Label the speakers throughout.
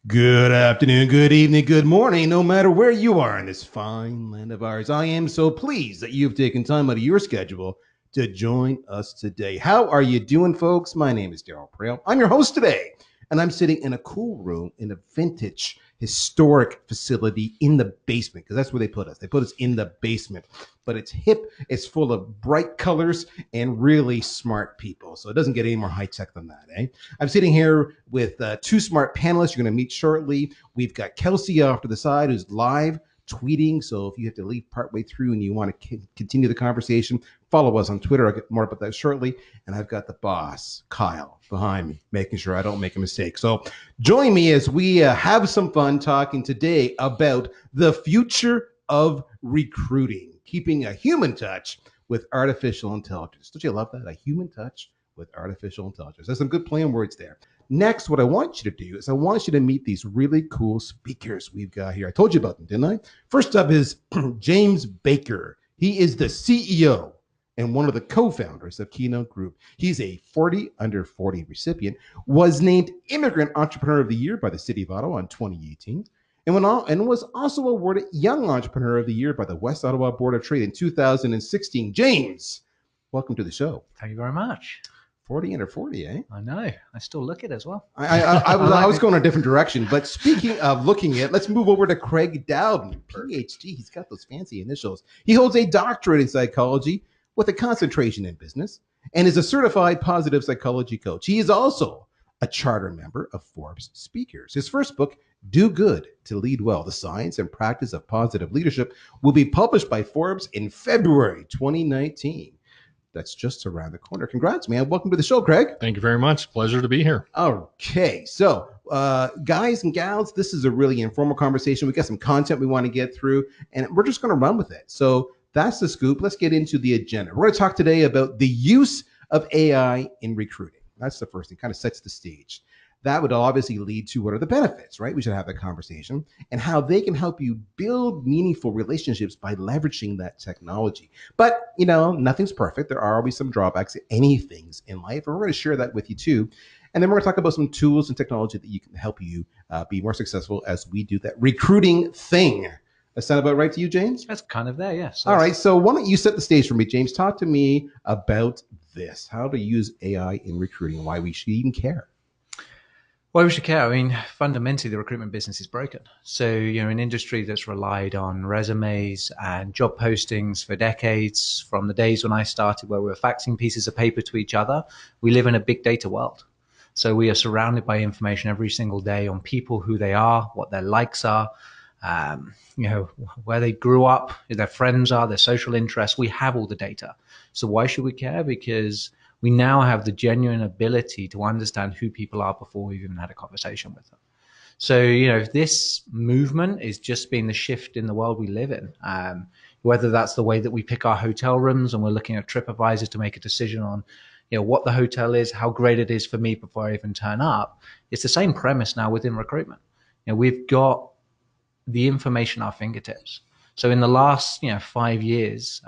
Speaker 1: Good afternoon, good evening, good morning, no matter where you are in this fine land of ours. I am so pleased that you've taken time out of your schedule to join us today. How are you doing, folks? My name is Darryl Praill. I'm your host today, and I'm sitting in a cool room in a vintage historic facility in the basement because that's where they put us. They put us in the basement, but it's hip, it's full of bright colors and really smart people. So it doesn't get any more high tech than that, eh? I'm sitting here with two smart panelists you're going to meet shortly. We've got Kelsey off to the side who's live tweeting. So if you have to leave partway through and you want to continue the conversation, follow us on Twitter. I'll get more about that shortly. And I've got the boss, Kyle, behind me, making sure I don't make a mistake. So join me as we have some fun talking today about the future of recruiting, keeping a human touch with artificial intelligence. Don't you love that? A human touch with artificial intelligence. There's some good play on words there. Next, what I want you to do is I want you to meet these really cool speakers we've got here. I told you about them, didn't I? First up is James Baker. He is the CEO and one of the co-founders of Keynote Group. He's a 40 under 40 recipient, was named Immigrant Entrepreneur of the Year by the City of Ottawa in 2018, and was also awarded Young Entrepreneur of the Year by the West Ottawa Board of Trade in 2016. James, welcome to the show.
Speaker 2: Thank you very much.
Speaker 1: 40 under 40, eh?
Speaker 2: I know. I still look it as well.
Speaker 1: I was going a different direction. But speaking of looking at, let's move over to Craig Dowden, PhD. He's got those fancy initials. He holds a doctorate in psychology with a concentration in business and is a certified positive psychology coach. He is also a charter member of Forbes Speakers. His first book, Do Good to Lead Well, The Science and Practice of Positive Leadership, will be published by Forbes in February 2019. That's just around the corner. Congrats, man. Welcome to the show, Craig.
Speaker 3: Thank you very much. Pleasure to be here.
Speaker 1: Okay. So, guys and gals, this is a really informal conversation. We got some content we want to get through, and we're just going to run with it. So that's the scoop. Let's get into the agenda. We're going to talk today about the use of AI in recruiting. That's the first thing, kind of sets the stage. That would obviously lead to what are the benefits, right? We should have that conversation and how they can help you build meaningful relationships by leveraging that technology. But, nothing's perfect. There are always some drawbacks to any things in life. And we're going to share that with you too. And then we're going to talk about some tools and technology that you can help you be more successful as we do that recruiting thing. That sound about right to you, James?
Speaker 2: That's kind of there, yes.
Speaker 1: All right. So why don't you set the stage for me, James? Talk to me about this, how to use AI in recruiting, why we should even care.
Speaker 2: Why we should care? I mean, fundamentally, the recruitment business is broken. So, an industry that's relied on resumes and job postings for decades, from the days when I started where we were faxing pieces of paper to each other, we live in a big data world. So we are surrounded by information every single day on people, who they are, what their likes are, where they grew up, who their friends are, their social interests. We have all the data. So why should we care? Because we now have the genuine ability to understand who people are before we've even had a conversation with them. So, this movement is just being the shift in the world we live in. Whether that's the way that we pick our hotel rooms and we're looking at TripAdvisor to make a decision on, what the hotel is, how great it is for me before I even turn up. It's the same premise now within recruitment. We've got the information at our fingertips. So in the last 5 years,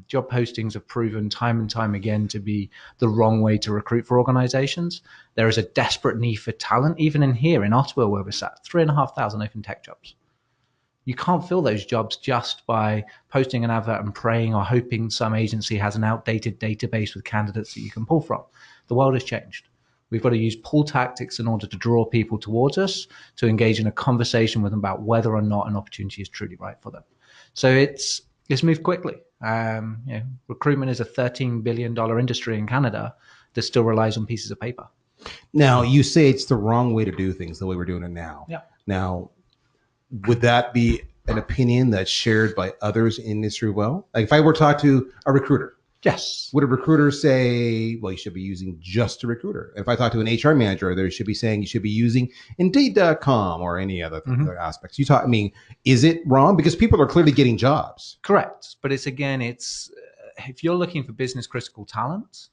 Speaker 2: job postings have proven time and time again to be the wrong way to recruit for organizations. There is a desperate need for talent, even in here in Ottawa where we're sat, 3,500 open tech jobs. You can't fill those jobs just by posting an advert and praying or hoping some agency has an outdated database with candidates that you can pull from. The world has changed. We've got to use pull tactics in order to draw people towards us, to engage in a conversation with them about whether or not an opportunity is truly right for them. So it's moved quickly. Recruitment is a $13 billion industry in Canada that still relies on pieces of paper.
Speaker 1: Now, you say it's the wrong way to do things, the way we're doing it now.
Speaker 2: Yeah.
Speaker 1: Now, would that be an opinion that's shared by others in the industry? Well, like if I were to talk to a recruiter,
Speaker 2: yes,
Speaker 1: would a recruiter say, well, you should be using just a recruiter? If I talk to an HR manager, they should be saying you should be using Indeed.com or any other aspects. Is it wrong? Because people are clearly getting jobs.
Speaker 2: Correct. But it's if you're looking for business critical talent,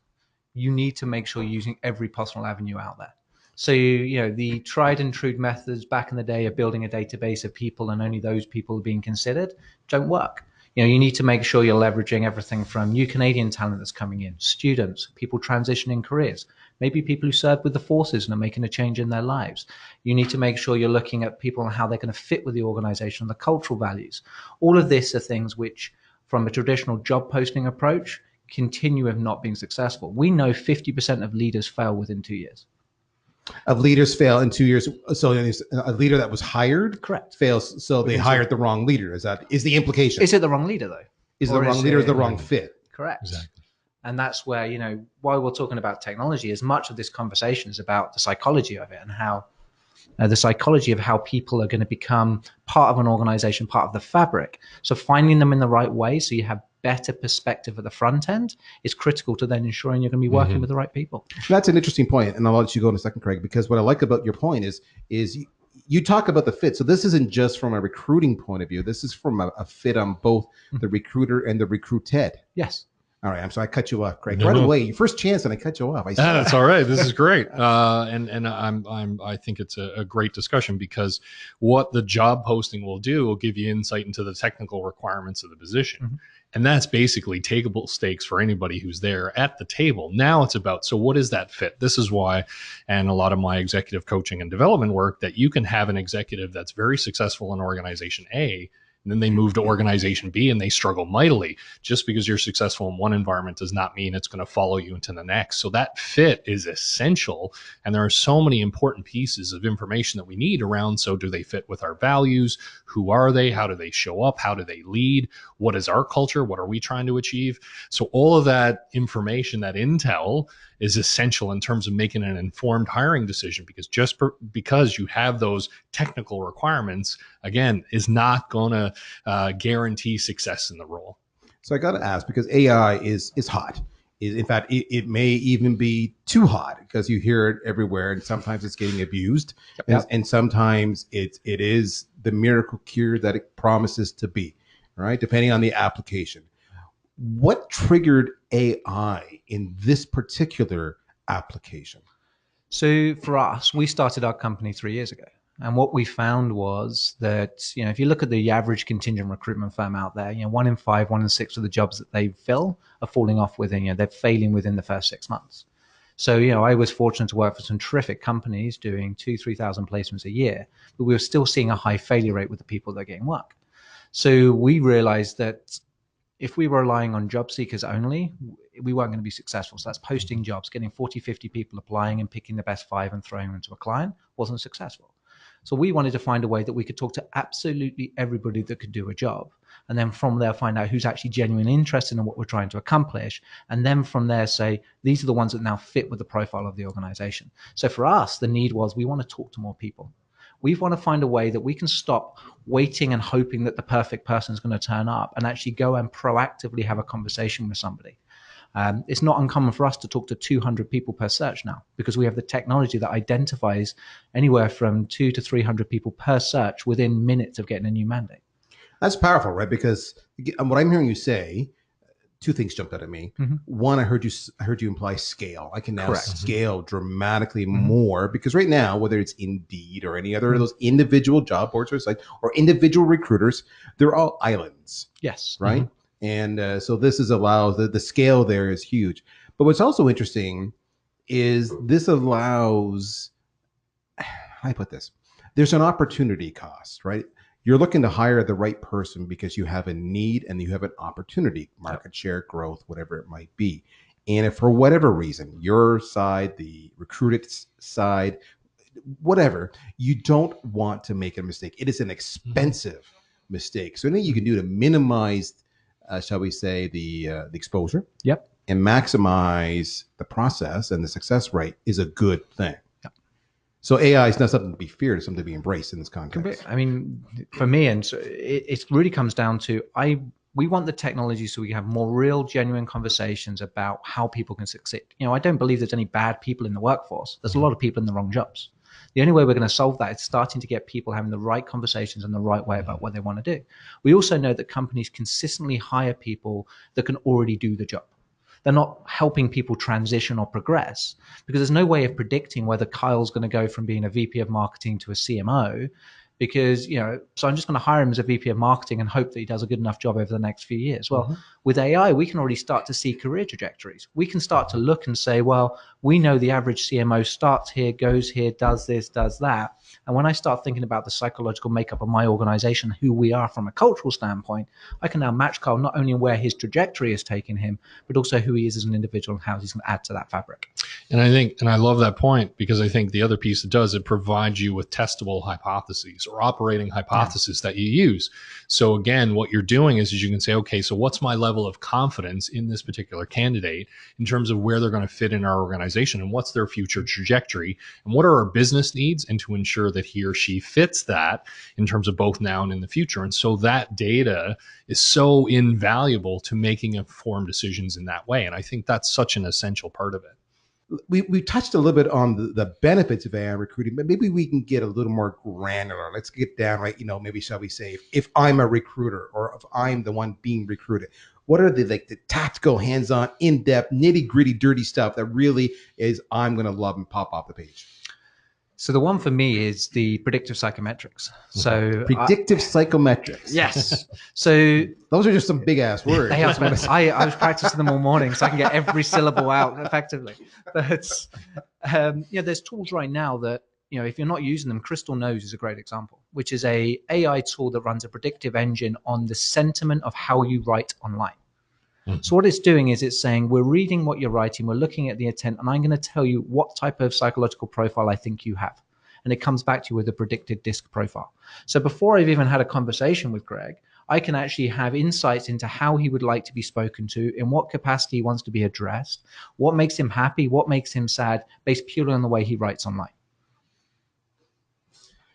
Speaker 2: you need to make sure you're using every possible avenue out there. So, the tried and true methods back in the day of building a database of people and only those people being considered don't work. You need to make sure you're leveraging everything from new Canadian talent that's coming in, students, people transitioning careers, maybe people who served with the forces and are making a change in their lives. You need to make sure you're looking at people and how they're going to fit with the organization and the cultural values. All of this are things which, from a traditional job posting approach, continue of not being successful. We know 50% of leaders fail within 2 years.
Speaker 1: Of leaders fail in 2 years. So a leader that was hired
Speaker 2: Correct.
Speaker 1: fails. So they hired the wrong leader. Is the implication?
Speaker 2: Is it the wrong leader though?
Speaker 1: Is the wrong leader the wrong fit?
Speaker 2: Correct.
Speaker 3: Exactly.
Speaker 2: And that's where, while we're talking about technology, as much of this conversation is about the psychology of it and how the psychology of how people are going to become part of an organization, part of the fabric. So finding them in the right way so you have better perspective at the front end is critical to then ensuring you're going to be working with the right people.
Speaker 1: That's an interesting point, and I'll let you go in a second, Craig, because what I like about your point is you talk about the fit. So this isn't just from a recruiting point of view. This is from a fit on both the recruiter and the recruited.
Speaker 2: Yes.
Speaker 1: All right, I'm sorry I cut you off, Craig.
Speaker 3: No.
Speaker 1: Right away, your first chance, and I cut you off.
Speaker 3: That's all right. This is great, and I think it's a great discussion, because what the job posting will do will give you insight into the technical requirements of the position, and that's basically table stakes for anybody who's there at the table. Now it's about, so what is that fit? This is why, and a lot of my executive coaching and development work, that you can have an executive that's very successful in organization A, and then they move to organization B and they struggle mightily. Just because you're successful in one environment does not mean it's going to follow you into the next. So that fit is essential. And there are so many important pieces of information that we need around. So do they fit with our values? Who are they? How do they show up? How do they lead? What is our culture? What are we trying to achieve? So all of that information, that intel, is essential in terms of making an informed hiring decision, because because you have those technical requirements, again, is not going to guarantee success in the role.
Speaker 1: So I got to ask, because AI is hot. In fact, it may even be too hot, because you hear it everywhere, and sometimes it's getting abused, and sometimes it is the miracle cure that it promises to be, right? Depending on the application. What triggered AI in this particular application?
Speaker 2: So for us, we started our company 3 years ago. And what we found was that, if you look at the average contingent recruitment firm out there, 1 in 5, 1 in 6 of the jobs that they fill are falling off within, they're failing within the first 6 months. So, I was fortunate to work for some terrific companies doing 2,000-3,000 placements a year, but we were still seeing a high failure rate with the people that are getting work. So we realized that if we were relying on job seekers only, we weren't going to be successful. So that's posting jobs, getting 40, 50 people applying and picking the best 5 and throwing them to a client wasn't successful. So we wanted to find a way that we could talk to absolutely everybody that could do a job. And then from there, find out who's actually genuinely interested in what we're trying to accomplish. And then from there, say, these are the ones that now fit with the profile of the organization. So for us, the need was, we want to talk to more people. We want to find a way that we can stop waiting and hoping that the perfect person is going to turn up, and actually go and proactively have a conversation with somebody. It's not uncommon for us to talk to 200 people per search now, because we have the technology that identifies anywhere from 200 to 300 people per search within minutes of getting a new mandate.
Speaker 1: That's powerful, right? Because what I'm hearing you say, two things jumped out at me. One, I heard you imply scale. I can now scale dramatically more, because right now, whether it's Indeed or any other of those individual job boards or sites or individual recruiters, they're all islands.
Speaker 2: Yes.
Speaker 1: Right. And so this allows the scale there is huge. But what's also interesting is this allows, how do I put this? There's an opportunity cost, right? You're looking to hire the right person because you have a need and you have an opportunity, market share, growth, whatever it might be. And if for whatever reason, your side, the recruited side, whatever, you don't want to make a mistake. It is an expensive mistake. So anything you can do to minimize, shall we say, the exposure, and maximize the process and the success rate is a good thing. So AI is not something to be feared; it's something to be embraced in this context.
Speaker 2: I mean, for me, and so it really comes down to we want the technology so we can have more real, genuine conversations about how people can succeed. I don't believe there's any bad people in the workforce. There's a lot of people in the wrong jobs. The only way we're going to solve that is starting to get people having the right conversations in the right way about what they want to do. We also know that companies consistently hire people that can already do the job. They're not helping people transition or progress, because there's no way of predicting whether Kyle's going to go from being a VP of marketing to a CMO, because, so I'm just going to hire him as a VP of marketing and hope that he does a good enough job over the next few years. Well, with AI, we can already start to see career trajectories. We can start to look and say, well, We know the average CMO starts here, goes here, does this, does that. And when I start thinking about the psychological makeup of my organization, who we are from a cultural standpoint, I can now match Carl not only where his trajectory is taking him, but also who he is as an individual and how he's going to add to that fabric.
Speaker 3: And I think, and I love that point, because I think the other piece it does, it provides you with testable hypotheses or operating hypotheses that you use. So again, what you're doing is you can say, okay, so what's my level of confidence in this particular candidate in terms of where they're going to fit in our organization and what's their future trajectory and what are our business needs, and to ensure that he or she fits that in terms of both now and in the future. And so that data is so invaluable to making informed decisions in that way. And I think that's such an essential part of it.
Speaker 1: We touched a little bit on the benefits of AI recruiting, but maybe we can get a little more granular. Let's get down, right? Maybe shall we say, if I'm a recruiter or if I'm the one being recruited, what are the tactical, hands-on, in-depth, nitty-gritty, dirty stuff that really is I'm going to love and pop off the page?
Speaker 2: So the one for me is the predictive psychometrics. So
Speaker 1: predictive psychometrics.
Speaker 2: Yes. So
Speaker 1: those are just some big ass words.
Speaker 2: They are. I was practicing them all morning, so I can get every syllable out effectively. But there's tools right now that, if you're not using them, Crystal Knows is a great example, which is a AI tool that runs a predictive engine on the sentiment of how you write online. So what it's doing is it's saying, we're reading what you're writing, we're looking at the intent, and I'm going to tell you what type of psychological profile I think you have. And it comes back to you with a predicted DISC profile. So before I've even had a conversation with Greg, I can actually have insights into how he would like to be spoken to, in what capacity he wants to be addressed, what makes him happy, what makes him sad, based purely on the way he writes online.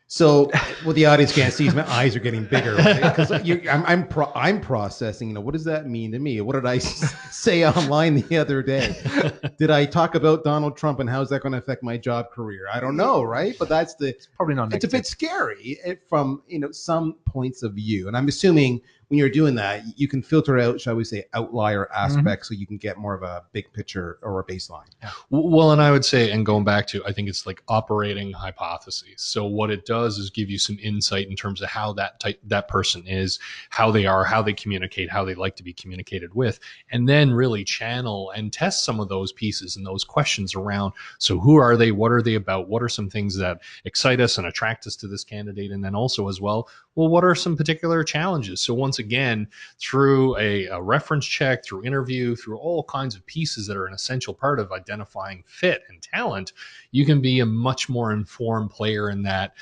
Speaker 1: So what the audience can't see is my eyes are getting bigger, because right? I'm processing. What does that mean to me? What did I say online the other day? Did I talk about Donald Trump and how's that going to affect my job career? I don't know, right? But it's
Speaker 2: probably not negative.
Speaker 1: It's a bit scary from some points of view, and I'm assuming when you're doing that, you can filter out, shall we say, outlier aspects, so you can get more of a big picture or a baseline.
Speaker 3: Yeah. Well, and I would say, and going back to, I think it's like operating hypotheses. So what it does is give you some insight in terms of how that person is, how they are, how they communicate, how they like to be communicated with, and then really channel and test some of those pieces and those questions around. So who are they? What are they about? What are some things that excite us and attract us to this candidate? And then also as well, what are some particular challenges? So once again, through a reference check, through interview, through all kinds of pieces that are an essential part of identifying fit and talent, you can be a much more informed player in that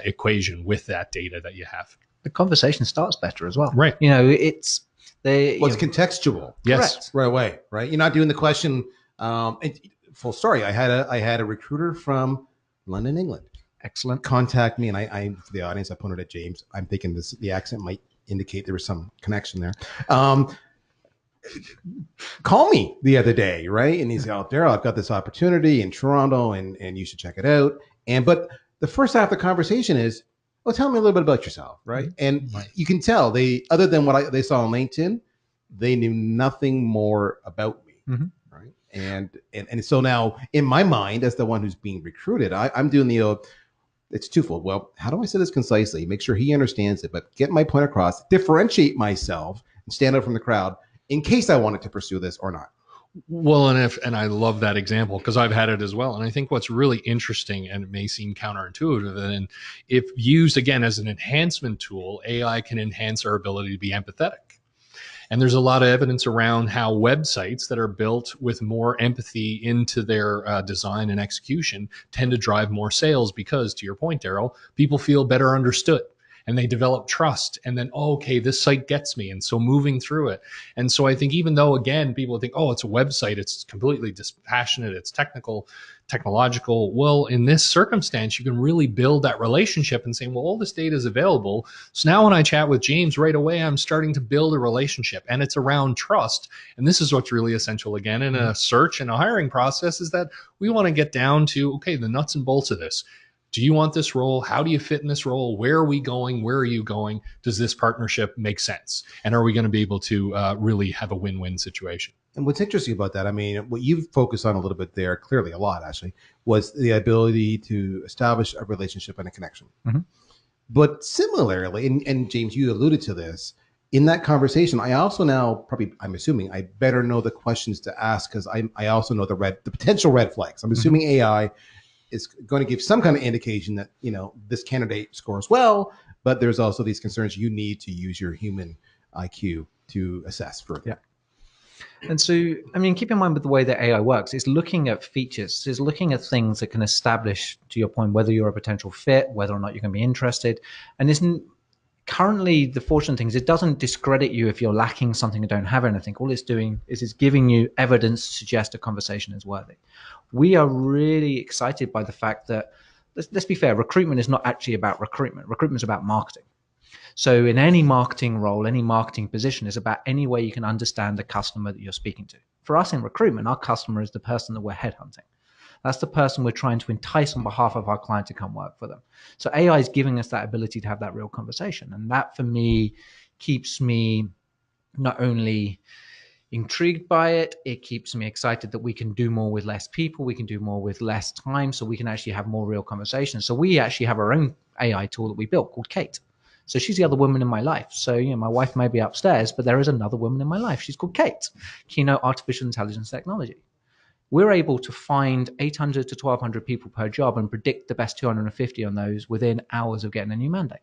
Speaker 3: equation with that data that you have.
Speaker 2: The conversation starts better as well.
Speaker 3: Right.
Speaker 2: It's
Speaker 1: contextual.
Speaker 3: Yes.
Speaker 1: Correct. Right away. Right. You're not doing the question. Full story. I had a recruiter from London, England.
Speaker 2: Excellent.
Speaker 1: Contact me, and I for the audience, I pointed at James. I'm thinking the accent might indicate there was some connection there. Call me the other day, right? And he's like, "Oh, Darryl, I've got this opportunity in Toronto, and you should check it out." But the first half of the conversation is, "Well, tell me a little bit about yourself," right? And you can tell other than what they saw on LinkedIn, they knew nothing more about me.
Speaker 2: Mm-hmm.
Speaker 1: Right. And so now in my mind, as the one who's being recruited, I'm doing it's twofold. Well, how do I say this concisely? Make sure he understands it, but get my point across, differentiate myself, and stand out from the crowd in case I wanted to pursue this or not.
Speaker 3: Well, and I love that example because I've had it as well. And I think what's really interesting, and it may seem counterintuitive, and if used again as an enhancement tool, AI can enhance our ability to be empathetic. And there's a lot of evidence around how websites that are built with more empathy into their design and execution tend to drive more sales because, to your point, Darryl, people feel better understood and they develop trust. And then, okay, this site gets me. And so moving through it. And so I think even though, again, people think, oh, it's a website, it's completely dispassionate, it's technological. Well, in this circumstance, you can really build that relationship and say, well, all this data is available. So now when I chat with James right away, I'm starting to build a relationship, and it's around trust. And this is what's really essential again in a search and a hiring process, is that we want to get down to, okay, the nuts and bolts of this. Do you want this role? How do you fit in this role? Where are we going? Where are you going? Does this partnership make sense? And are we going to be able to really have a win-win situation?
Speaker 1: And what's interesting about that, I mean, what you've focused on a little bit there, clearly a lot actually, was the ability to establish a relationship and a connection.
Speaker 2: Mm-hmm.
Speaker 1: But similarly, and James, you alluded to this, in that conversation, I also now probably, I'm assuming I better know the questions to ask, because I also know the potential red flags. I'm assuming AI is going to give some kind of indication that, this candidate scores well, but there's also these concerns. You need to use your human IQ to assess further.
Speaker 2: Yeah. And so, I mean, keep in mind with the way that AI works, it's looking at features, it's looking at things that can establish, to your point, whether you're a potential fit, whether or not you're going to be interested. And isn't currently the fortunate thing is it doesn't discredit you if you're lacking something or don't have anything. All it's doing is it's giving you evidence to suggest a conversation is worthy. We are really excited by the fact that, let's be fair, recruitment is not actually about recruitment. Recruitment is about marketing. So in any marketing role, any marketing position is about any way you can understand the customer that you're speaking to. For us in recruitment, our customer is the person that we're headhunting. That's the person we're trying to entice on behalf of our client to come work for them. So AI is giving us that ability to have that real conversation. And that for me keeps me not only intrigued by it, it keeps me excited that we can do more with less people, we can do more with less time, so we can actually have more real conversations. So we actually have our own AI tool that we built called Kate. So she's the other woman in my life. So, my wife may be upstairs, but there is another woman in my life. She's called Kate, Keynote Artificial Intelligence Technology. We're able to find 800 to 1,200 people per job and predict the best 250 on those within hours of getting a new mandate.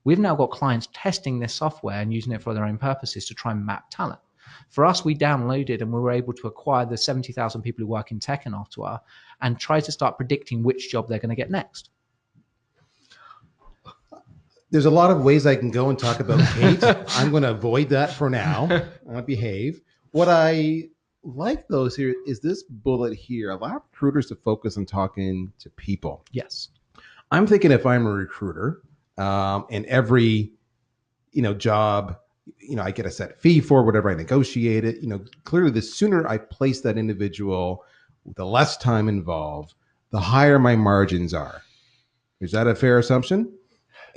Speaker 2: We've now got clients testing this software and using it for their own purposes to try and map talent. For us, we downloaded and we were able to acquire the 70,000 people who work in tech in Ottawa and try to start predicting which job they're going to get next.
Speaker 1: There's a lot of ways I can go and talk about Kate. I'm going to avoid that for now. I'm going to behave. What I like those here is this bullet here. Allow recruiters to focus on talking to people.
Speaker 2: Yes.
Speaker 1: I'm thinking if I'm a recruiter, and every, job, I get a set fee for, whatever I negotiate it, clearly the sooner I place that individual, the less time involved, the higher my margins are. Is that a fair assumption?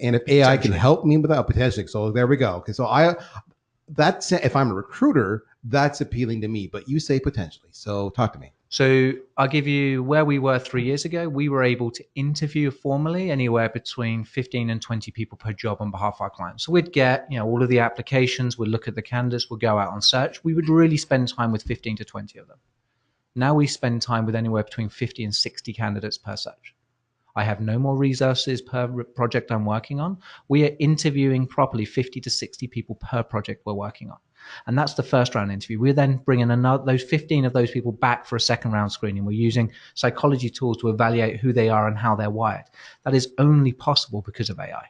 Speaker 1: And if AI can help me with that, potentially. So there we go. Okay. So that's, if I'm a recruiter, that's appealing to me, but you say potentially. So talk to me.
Speaker 2: So I'll give you where we were 3 years ago. We were able to interview formally anywhere between 15 and 20 people per job on behalf of our clients. So we'd get, all of the applications, we'd look at the candidates, we'd go out on search. We would really spend time with 15 to 20 of them. Now we spend time with anywhere between 50 and 60 candidates per search. I have no more resources per project I'm working on. We are interviewing properly 50 to 60 people per project we're working on. And that's the first round interview. We're then bringing those 15 of those people back for a second round screening. We're using psychology tools to evaluate who they are and how they're wired. That is only possible because of AI.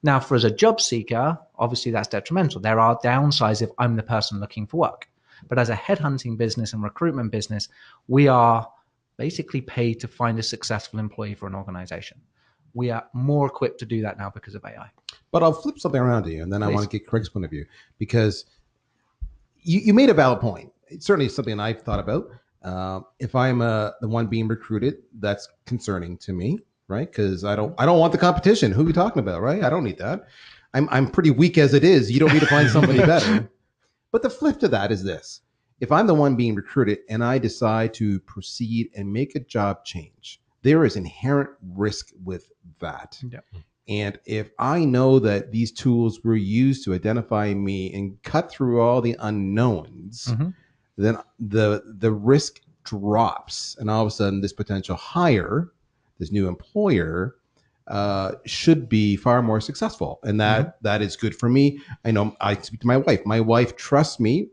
Speaker 2: Now, as a job seeker, obviously that's detrimental. There are downsides if I'm the person looking for work. But as a headhunting business and recruitment business, we are basically paid to find a successful employee for an organization. We are more equipped to do that now because of AI.
Speaker 1: But I'll flip something around to you, and then
Speaker 2: Please.
Speaker 1: I want to get Craig's point of view, because you made a valid point. It's certainly something I've thought about. If I'm the one being recruited, that's concerning to me, right? Because I don't want the competition. Who are you talking about, right? I don't need that. I'm pretty weak as it is. You don't need to find somebody better. But the flip to that is this. If I'm the one being recruited and I decide to proceed and make a job change, there is inherent risk with that.
Speaker 2: Yeah.
Speaker 1: And if I know that these tools were used to identify me and cut through all the unknowns, then the risk drops. And all of a sudden, this potential hire, this new employer, should be far more successsul. And that is good for me. I know I speak to my wife. My wife trusts me.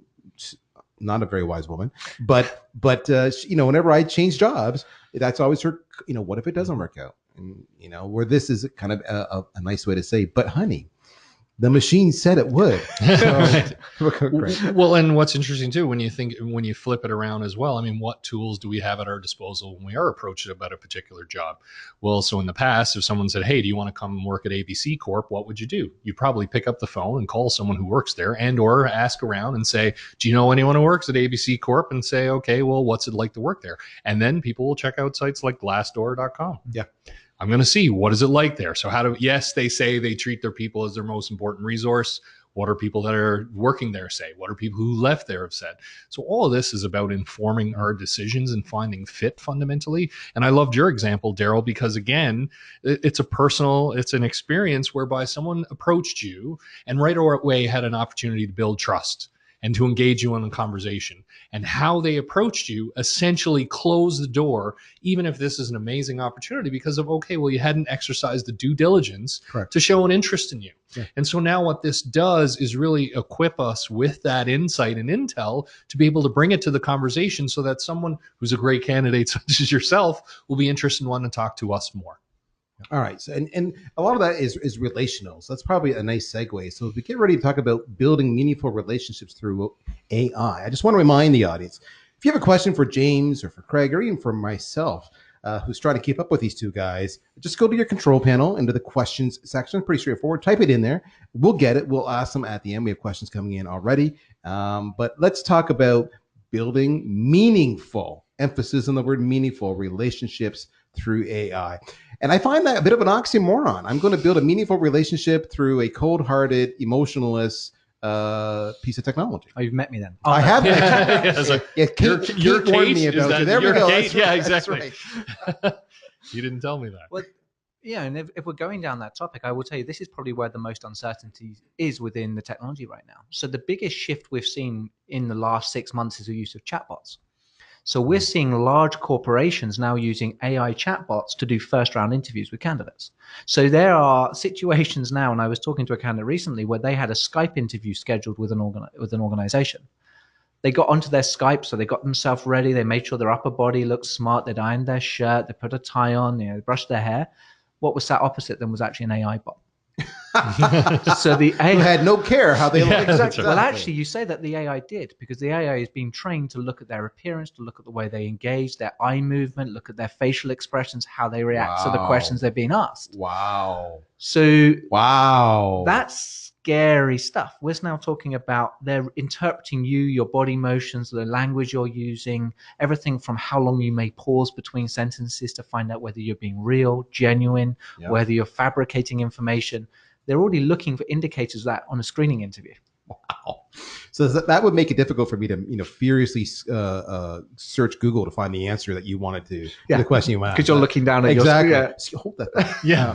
Speaker 1: Not a very wise woman, but whenever I change jobs, that's always her, what if it doesn't work out? And, where this is kind of a nice way to say, but honey, the machine said it would. So,
Speaker 3: well, and what's interesting too, when you flip it around as well, I mean, what tools do we have at our disposal when we are approached about a particular job? Well, so in the past, if someone said, hey, do you want to come work at ABC Corp? What would you do? You'd probably pick up the phone and call someone who works there, and or ask around and say, do you know anyone who works at ABC Corp? And say, okay, well, what's it like to work there? And then people will check out sites like glassdoor.com.
Speaker 1: Yeah.
Speaker 3: I'm going to see what is it like there. So yes, they say they treat their people as their most important resource. What are people that are working there say? What are people who left there have said? So all of this is about informing our decisions and finding fit fundamentally. And I loved your example, Darryl, because again, it's an experience whereby someone approached you and right away had an opportunity to build trust and to engage you in a conversation. And how they approached you essentially closed the door, even if this is an amazing opportunity, because of, okay, well, you hadn't exercised the due diligence to show an interest in you. Yeah. And so now what this does is really equip us with that insight and intel to be able to bring it to the conversation so that someone who's a great candidate, such as yourself, will be interested in wanting to talk to us more.
Speaker 1: All right. So, and a lot of that is relational. So that's probably a nice segue. So as we get ready to talk about building meaningful relationships through AI, I just want to remind the audience, if you have a question for James or for Craig or even for myself, who's trying to keep up with these two guys, just go to your control panel into the questions section. Pretty straightforward. Type it in there. We'll get it. We'll ask them at the end. We have questions coming in already. But let's talk about building meaningful, emphasis on the word meaningful, relationships through AI. And I find that a bit of an oxymoron. I'm going to build a meaningful relationship through a cold-hearted, emotionless piece of technology.
Speaker 2: Oh, you've met me then.
Speaker 1: I have.
Speaker 3: Kate warned me about you.
Speaker 1: There we go.
Speaker 3: Kate? Yeah, exactly. Right. You didn't tell me that.
Speaker 2: Well, yeah, and if we're going down that topic, I will tell you this is probably where the most uncertainty is within the technology right now. So the biggest shift we've seen in the last 6 months is the use of chatbots. So we're seeing large corporations now using AI chatbots to do first-round interviews with candidates. So there are situations now, and I was talking to a candidate recently where they had a Skype interview scheduled with an organization. They got onto their Skype, so they got themselves ready. They made sure their upper body looked smart. They'd ironed their shirt. They put a tie on. They brushed their hair. What was sat opposite them was actually an AI bot. So the AI
Speaker 1: who had no care how they look.
Speaker 2: Exactly. Well, actually, you say that the AI did, because the AI is being trained to look at their appearance, to look at the way they engage, their eye movement, look at their facial expressions, how they react to the questions they're being asked.
Speaker 1: Wow.
Speaker 2: So
Speaker 1: wow,
Speaker 2: that's scary stuff. We're now talking about they're interpreting you, your body motions, the language you're using, everything from how long you may pause between sentences to find out whether you're being real, genuine, whether you're fabricating information. They're already looking for indicators of that on a screening interview.
Speaker 1: Wow. So that would make it difficult for me to, furiously search Google to find the answer that you wanted to the question you asked.
Speaker 2: Because you're looking down at
Speaker 1: exactly.
Speaker 2: your
Speaker 1: screen. Hold that. Yeah,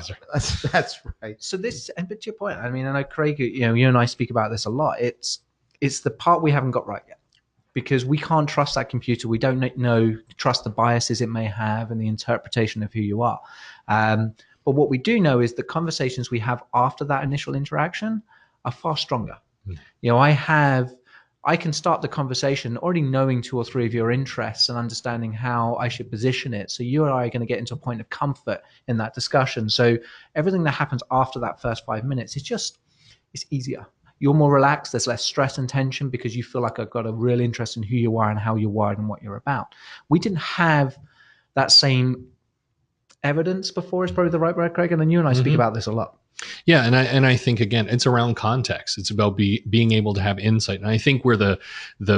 Speaker 1: that's right.
Speaker 2: So this, and to your point, I mean, I know Craig, you and I speak about this a lot. It's the part we haven't got right yet, because we can't trust that computer. We don't trust the biases it may have and the interpretation of who you are. But what we do know is the conversations we have after that initial interaction are far stronger. I can start the conversation already knowing 2 or 3 of your interests and understanding how I should position it. So you and I are going to get into a point of comfort in that discussion. So everything that happens after that first 5 minutes, it's easier. You're more relaxed. There's less stress and tension because you feel like I've got a real interest in who you are and how you're wired and what you're about. We didn't have that same evidence before, is probably the right word, Craig. And then you and I speak about this a lot.
Speaker 3: Yeah, and I think again, it's around context. It's about being able to have insight. And I think where the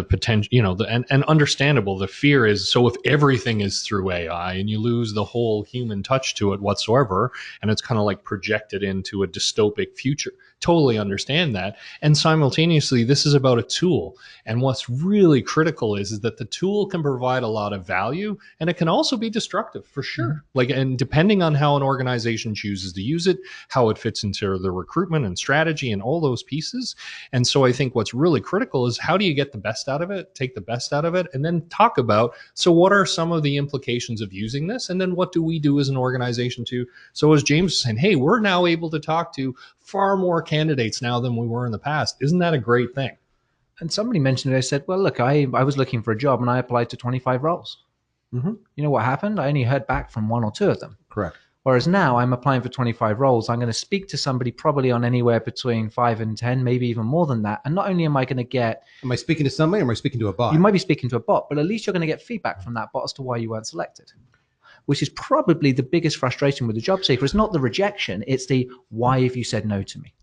Speaker 3: potential, and understandable, the fear is, so if everything is through AI and you lose the whole human touch to it whatsoever, and it's kind of like projected into a dystopic future. Totally understand that. And simultaneously, this is about a tool. And what's really critical is that the tool can provide a lot of value, and it can also be destructive for sure. And depending on how an organization chooses to use it, how it fits into the recruitment and strategy and all those pieces. And so I think what's really critical is, how do you get the best out of it, take the best out of it, and then talk about, so what are some of the implications of using this? And then what do we do as an organization to, so as James was saying, hey, we're now able to talk to far more candidates now than we were in the past. Isn't that a great thing?
Speaker 2: And somebody mentioned it. I said, well, look, I was looking for a job and I applied to 25 roles. You know what happened? I only heard back from 1 or 2 of them.
Speaker 1: Correct.
Speaker 2: Whereas now I'm applying for 25 roles. I'm going to speak to somebody probably on anywhere between 5 and 10, maybe even more than that. And not only am I going to get...
Speaker 1: Am I speaking to somebody or am I speaking to a bot?
Speaker 2: You might be speaking to a bot, but at least you're going to get feedback from that bot as to why you weren't selected, which is probably the biggest frustration with the job seeker. It's not the rejection. It's the, why have you said no to me?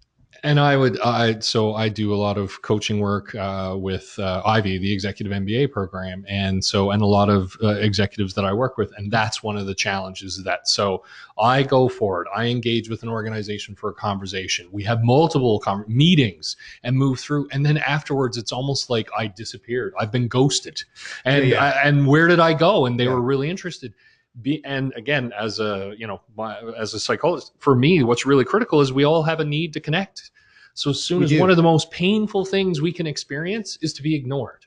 Speaker 3: And so I do a lot of coaching work with Ivy, the executive MBA program, and a lot of executives that I work with, and that's one of the challenges. So I go forward, I engage with an organization for a conversation. We have multiple meetings and move through, and then afterwards, it's almost like I disappeared. I've been ghosted, and and where did I go? And they were really interested. And again, as a psychologist, for me, what's really critical is we all have a need to connect. So as soon as one of the most painful things we can experience is to be ignored.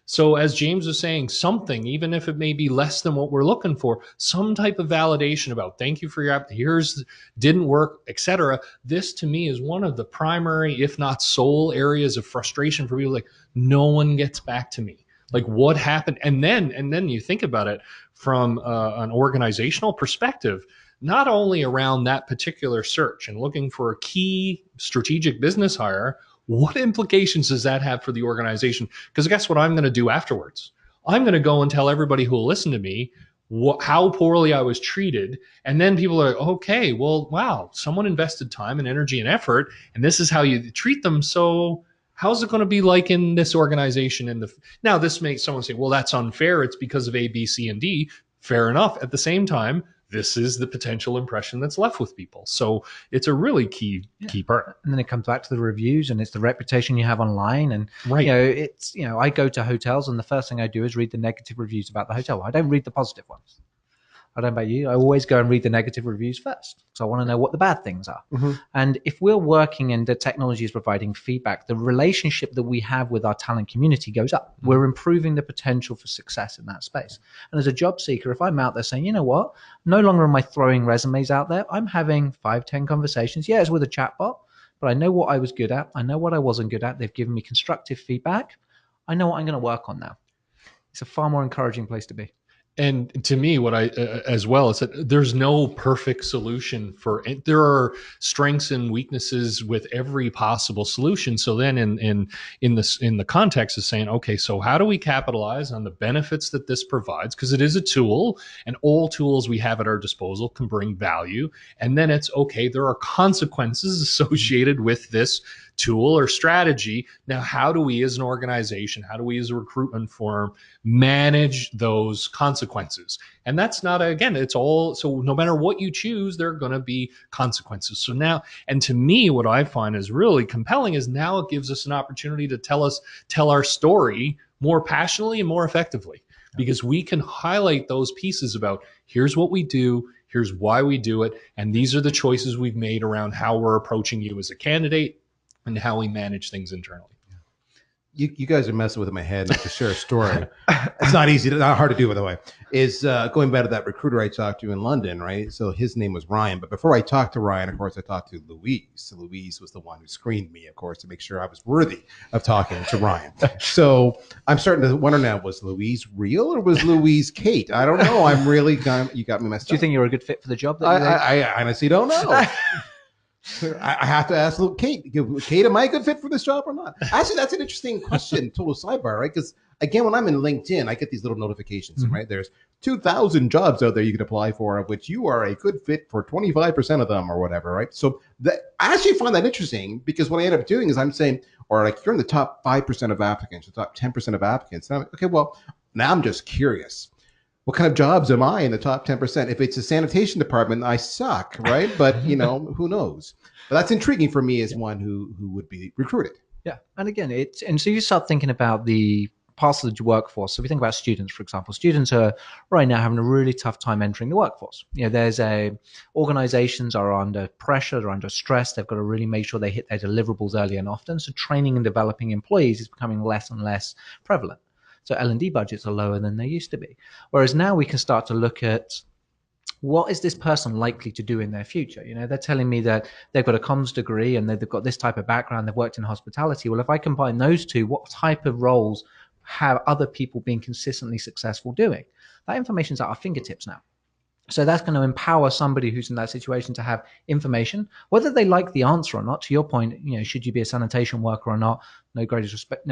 Speaker 3: So as James was saying, something, even if it may be less than what we're looking for, some type of validation about thank you for your app, here's didn't work, etc. This to me is one of the primary, if not sole, areas of frustration for people. Like, no one gets back to me. Like, what happened? And then you think about it from an organizational perspective, not only around that particular search and looking for a key strategic business hire, what implications does that have for the organization? Because guess what I'm going to do afterwards? I'm going to go and tell everybody who will listen to me how poorly I was treated. And then people are, okay, well, wow, someone invested time and energy and effort, and this is how you treat them. So how's it going to be like in this organization? Now, this makes someone say, well, that's unfair. It's because of A, B, C, and D. Fair enough. At the same time, this is the potential impression that's left with people. So it's a really key part.
Speaker 2: And then it comes back to the reviews, and it's the reputation you have online. And I go to hotels, and the first thing I do is read the negative reviews about the hotel. I don't read the positive ones. I don't know about you. I always go and read the negative reviews first, because I want to know what the bad things are. Mm-hmm. And if we're working and the technology is providing feedback, the relationship that we have with our talent community goes up. Mm-hmm. We're improving the potential for success in that space. And as a job seeker, if I'm out there saying, you know what, no longer am I throwing resumes out there. I'm having 5-10 conversations. Yeah, it's with a chatbot, but I know what I was good at. I know what I wasn't good at. They've given me constructive feedback. I know what I'm going to work on now. It's a far more encouraging place to be.
Speaker 3: And to me, what I as well is that there's no perfect solution for it. There are strengths and weaknesses with every possible solution. So then in the context of saying, okay, so how do we capitalize on the benefits that this provides? Because it is a tool, and all tools we have at our disposal can bring value. And then it's okay, there are consequences associated with this tool or strategy. Now, how do we as an organization, how do we as a recruitment firm manage those consequences? And that's not, again, it's all, so no matter what you choose, there are going to be consequences. So now, and to me, what I find is really compelling is now it gives us an opportunity to tell our story more passionately and more effectively, because we can highlight those pieces about here's what we do, here's why we do it, and these are the choices we've made around how we're approaching you as a candidate and how we manage things internally.
Speaker 1: You guys are messing with my head to share a story. It's not easy, not hard to do, by the way. Is going back to that recruiter I talked to in London, right? So his name was Ryan. But before I talked to Ryan, of course, I talked to Louise. So Louise was the one who screened me, of course, to make sure I was worthy of talking to Ryan. So I'm starting to wonder now, was Louise real or was Louise Kate? I don't know. I'm really, you got me messed up.
Speaker 2: Do you think you're a good fit for the job?
Speaker 1: I honestly don't know. I have to ask Kate, am I a good fit for this job or not? Actually, that's an interesting question, total sidebar, right? Because again, when I'm in LinkedIn, I get these little notifications, right? There's 2,000 jobs out there you can apply for, of which you are a good fit for 25% of them or whatever, right? So I actually find that interesting, because what I end up doing is I'm saying, or like you're in the top 5% of applicants, the top 10% of applicants. And I'm like, okay, well, now I'm just curious. What kind of jobs am I in the top 10%? If it's a sanitation department, I suck, right? But, who knows? But that's intriguing for me as one who would be recruited.
Speaker 2: Yeah. And again, so you start thinking about the parts of the workforce. So if you think about students, for example, students are right now having a really tough time entering the workforce. Organizations are under pressure, they're under stress. They've got to really make sure they hit their deliverables early and often. So training and developing employees is becoming less and less prevalent. So L&D budgets are lower than they used to be. Whereas now we can start to look at what is this person likely to do in their future? They're telling me that they've got a comms degree and they've got this type of background, they've worked in hospitality. Well, if I combine those two, what type of roles have other people been consistently successful doing? That information's at our fingertips now. So that's going to empower somebody who's in that situation to have information, whether they like the answer or not. To your point, should you be a sanitation worker or not? No disrespect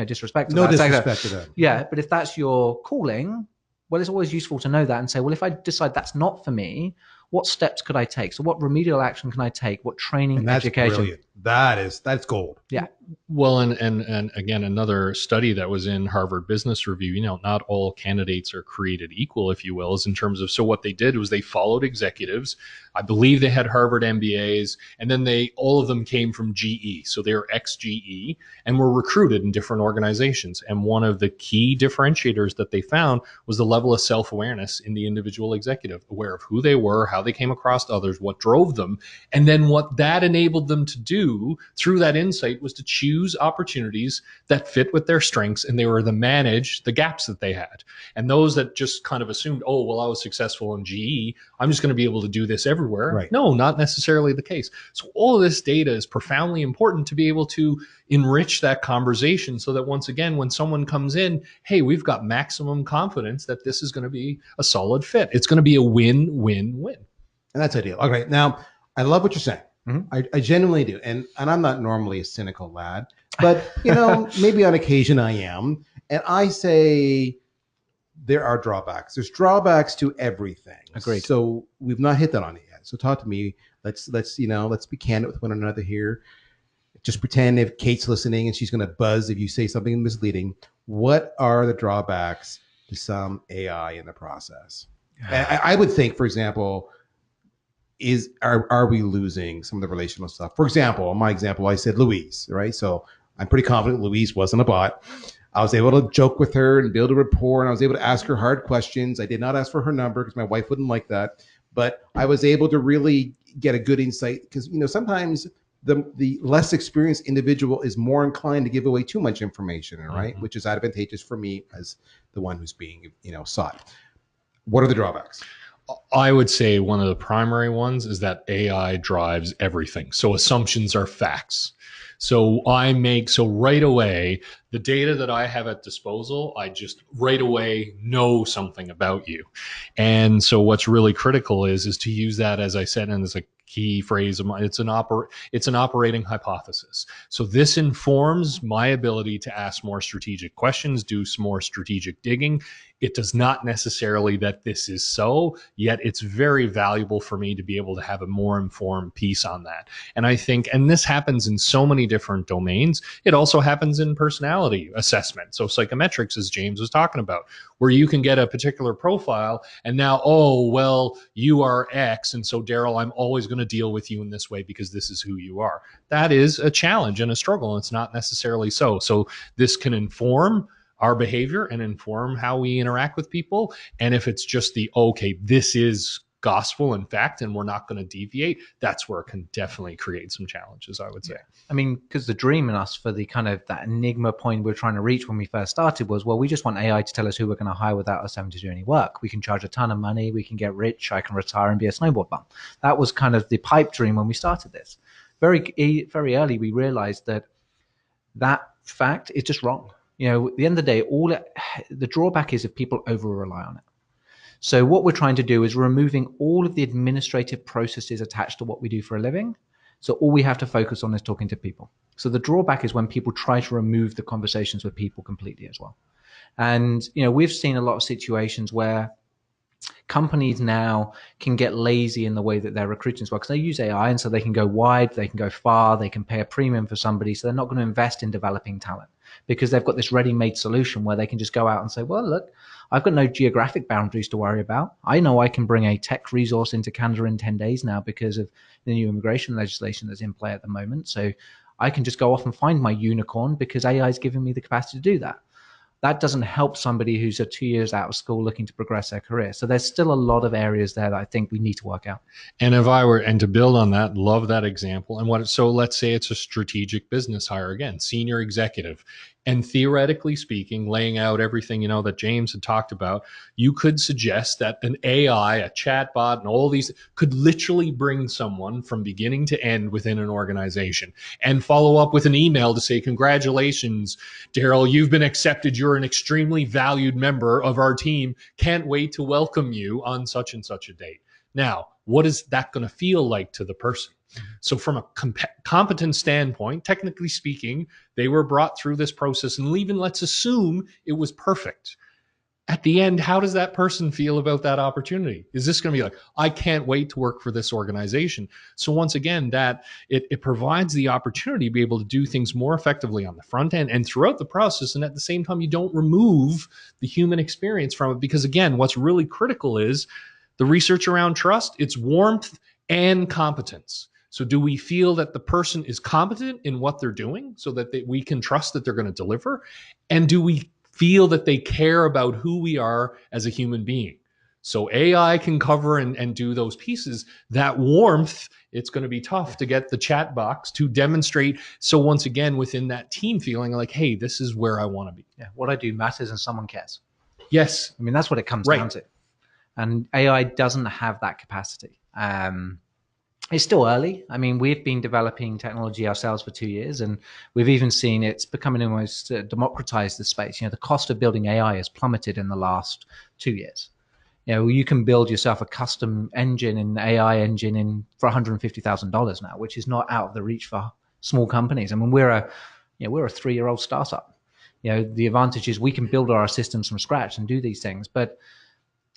Speaker 2: to
Speaker 1: that.
Speaker 2: Yeah, but if that's your calling, well, it's always useful to know that and say, well, if I decide that's not for me, what steps could I take? So what remedial action can I take? What training,
Speaker 1: and that's
Speaker 2: education?
Speaker 1: Brilliant. That's gold.
Speaker 2: Yeah.
Speaker 3: Well, and again, another study that was in Harvard Business Review, not all candidates are created equal, if you will, is in terms of, so what they did was they followed executives. I believe they had Harvard MBAs, and then all of them came from GE. So they were ex-GE and were recruited in different organizations. And one of the key differentiators that they found was the level of self-awareness in the individual executive, aware of who they were, how they came across others, what drove them. And then what that enabled them to do through that insight was to choose opportunities that fit with their strengths, and they were to manage the gaps that they had. And those that just kind of assumed, oh, well, I was successful in GE, I'm just going to be able to do this everywhere.
Speaker 1: Right.
Speaker 3: No, not necessarily the case. So all of this data is profoundly important to be able to enrich that conversation, so that once again, when someone comes in, hey, we've got maximum confidence that this is going to be a solid fit. It's going to be a win-win-win.
Speaker 1: And that's ideal. Okay. Now, I love what you're saying.
Speaker 2: Mm-hmm.
Speaker 1: I genuinely do. And I'm not normally a cynical lad, but maybe on occasion I am. And I say there are drawbacks. There's drawbacks to everything.
Speaker 2: Agreed.
Speaker 1: So we've not hit that on it yet. So talk to me. Let's be candid with one another here. Just pretend if Kate's listening and she's going to buzz if you say something misleading. What are the drawbacks to some AI in the process? I would think, for example, are we losing some of the relational stuff? For example, in my example, I said Louise, right? So I'm pretty confident Louise wasn't a bot. I was able to joke with her and build a rapport, and I was able to ask her hard questions. I did not ask for her number because my wife wouldn't like that, but I was able to really get a good insight, because sometimes the less experienced individual is more inclined to give away too much information, right? Mm-hmm. Which is advantageous for me as the one who's being sought. What are the drawbacks?
Speaker 3: I would say one of the primary ones is that AI drives everything. So assumptions are facts. So right away, the data that I have at disposal, I just right away know something about you. And so what's really critical is to use that, as I said, and as a key phrase of mine, it's an operating hypothesis. So this informs my ability to ask more strategic questions, do some more strategic digging. It does not necessarily that this is so, yet it's very valuable for me to be able to have a more informed piece on that. And I think, and this happens in so many different domains, it also happens in personality assessment. So psychometrics, as James was talking about, where you can get a particular profile and now, oh, well, you are X. And so Darryl, I'm always going to deal with you in this way because this is who you are. That is a challenge and a struggle. And it's not necessarily so. So this can inform our behavior and inform how we interact with people. And if it's just this is gospel and fact, and we're not going to deviate, that's where it can definitely create some challenges, I would say.
Speaker 2: I mean, because the dream in us for the kind of that enigma point we're trying to reach when we first started was, well, we just want AI to tell us who we're going to hire without us having to do any work. We can charge a ton of money, we can get rich, I can retire and be a snowboard bum. That was kind of the pipe dream when we started this. Very, very early, we realized that fact is just wrong. At the end of the day, the drawback is if people over rely on it. So what we're trying to do is removing all of the administrative processes attached to what we do for a living. So all we have to focus on is talking to people. So the drawback is when people try to remove the conversations with people completely as well. And, we've seen a lot of situations where companies now can get lazy in the way that they're recruiting as well, because they use AI, and so they can go wide, they can go far, they can pay a premium for somebody, so they're not going to invest in developing talent because they've got this ready-made solution where they can just go out and say, well, look, I've got no geographic boundaries to worry about. I know I can bring a tech resource into Canada in 10 days now because of the new immigration legislation that's in play at the moment. So I can just go off and find my unicorn because AI is giving me the capacity to do that. That doesn't help somebody who's 2 years out of school looking to progress their career. So there's still a lot of areas there that I think we need to work out.
Speaker 3: And to build on that, love that example. And so let's say it's a strategic business hire, again, senior executive. And theoretically speaking, laying out everything, that James had talked about, you could suggest that an AI, a chatbot, and all these could literally bring someone from beginning to end within an organization and follow up with an email to say, congratulations, Darryl, you've been accepted. You're an extremely valued member of our team. Can't wait to welcome you on such and such a date. Now, what is that going to feel like to the person? So from a competence standpoint, technically speaking, they were brought through this process, and even let's assume it was perfect. at the end, how does that person feel about that opportunity? Is this going to be like, I can't wait to work for this organization? So once again, that it provides the opportunity to be able to do things more effectively on the front end and throughout the process. And at the same time, you don't remove the human experience from it. Because again, what's really critical is the research around trust, it's warmth and competence. So do we feel that the person is competent in what they're doing so that we can trust that they're going to deliver? And do we feel that they care about who we are as a human being? So AI can cover and do those pieces. That warmth, it's going to be tough to get the chat box to demonstrate. So once again, within that team feeling like, hey, this is where I want to be.
Speaker 2: Yeah, what I do matters and someone cares.
Speaker 3: Yes.
Speaker 2: I mean, that's what it comes down to. And AI doesn't have that capacity. It's still early. I mean, we've been developing technology ourselves for 2 years, and we've even seen it's becoming almost democratized the space. You know, the cost of building AI has plummeted in the last 2 years. You know, you can build yourself a custom engine, an AI engine, for $150,000 now, which is not out of the reach for small companies. I mean, we're a 3-year-old startup. You know, the advantage is we can build our systems from scratch and do these things, but